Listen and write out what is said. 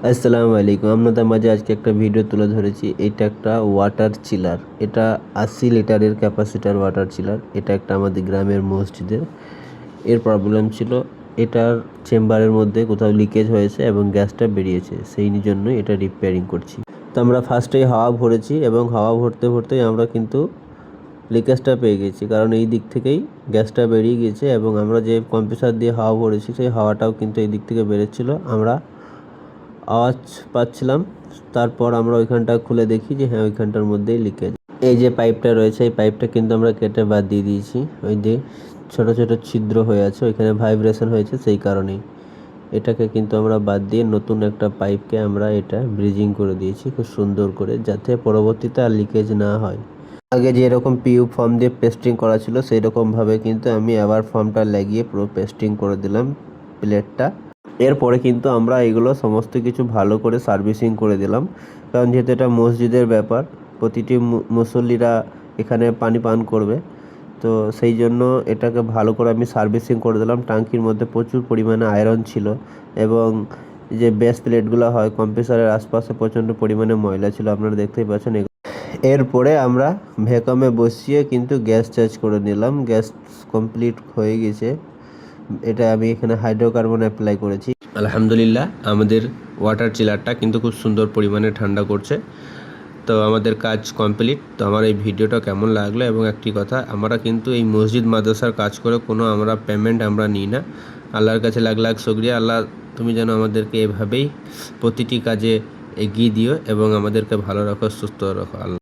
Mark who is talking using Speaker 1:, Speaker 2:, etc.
Speaker 1: আসসালামু আলাইকুম। আপনাদের মাঝে আজকে একটা ভিডিও তুলে ধরেছি। এটা একটা ওয়াটার চিলার। এটা 80 লিটারের ক্যাপাসিটার ওয়াটার চিলার। এটা একটা আমাদের গ্রামের মসজিদের। এর প্রবলেম ছিল এটার চেম্বারের মধ্যে কোথাও লিকেজ হয়েছে এবং গ্যাসটা বেরিয়েছে, সেই জন্য এটা রিপেয়ারিং করছি। তো আমরা ফার্স্টেই হাওয়া ভরেছি এবং হাওয়া ভরতে ভরতেই আমরা কিন্তু লিকেজটা পেয়ে গেছি, কারণ এই দিক থেকেই গ্যাসটা বেরিয়ে গিয়েছে এবং আমরা যে কম্প্রেসার দিয়ে হাওয়া ভরেছি সেই হাওয়াটাও কিন্তু এই দিক থেকে বেরোচ্ছিল, আমরা আওয়াজ পাচ্ছিলাম। তারপর আমরা ওইখানটা খুলে দেখি যে হ্যাঁ, ওইখানটার মধ্যেই লিকেজ। এই যে পাইপটা রয়েছে, এই পাইপটা কিন্তু আমরা কেটে বাদ দিয়ে দিয়েছি। ওই যে ছোট ছোট ছিদ্র হয়ে আছে, ওইখানে ভাইব্রেশন হয়েছে, সেই কারণেই এটাকে কিন্তু আমরা বাদ দিয়ে নতুন একটা পাইপকে আমরা এটা ব্রিজিং করে দিয়েছি খুব সুন্দর করে, যাতে পরবর্তীতে আর লিকেজ না হয়। আগে যেরকম পিউ ফর্ম দিয়ে পেস্টিং করা ছিল সেই রকমভাবে কিন্তু আমি আবার ফর্মটা লাগিয়ে পুরো পেস্টিং করে দিলাম প্লেটটা। এরপরে কিন্তু আমরা এগুলো সমস্ত কিছু ভালো করে সার্ভিসিং করে দিলাম, কারণ যেহেতু এটা মসজিদের ব্যাপার, প্রতিটি মুসল্লিরা এখানে পানি পান করবে, তো সেই জন্য এটাকে ভালো করে আমি সার্ভিসিং করে দিলাম। ট্যাঙ্কির মধ্যে প্রচুর পরিমাণে আয়রন ছিল এবং যে বেস প্লেটগুলো হয় কম্প্রেসারের আশপাশে প্রচণ্ড পরিমাণে ময়লা ছিল, আপনারা দেখতেই পাচ্ছেন। এরপরে আমরা ভ্যাকুয়ামে বসিয়ে কিন্তু গ্যাস চেঞ্জ করে নিলাম। গ্যাস কমপ্লিট হয়ে গেছে। এটা আমি এখানে হাইড্রোকার্বন অ্যাপ্লাই করেছি। আলহামদুলিল্লাহ, আমাদের ওয়াটার চিলারটা কিন্তু খুব সুন্দর পরিমাণে ঠান্ডা করছে। তো আমাদের কাজ কমপ্লিট। তো আমার এই ভিডিওটা কেমন লাগলো, এবং একটি কথা, আমরা কিন্তু এই মসজিদ মাদ্রাসার কাজ করে কোনো আমরা পেমেন্ট আমরা নিই না। আল্লাহর কাছে লাখ লাখ শুকরিয়া। আল্লাহ, তুমি যেন আমাদেরকে এভাবেই প্রতিটি কাজে এগিয়ে দিও এবং আমাদেরকে ভালো রাখো, সুস্থ রাখো। আল্লাহ।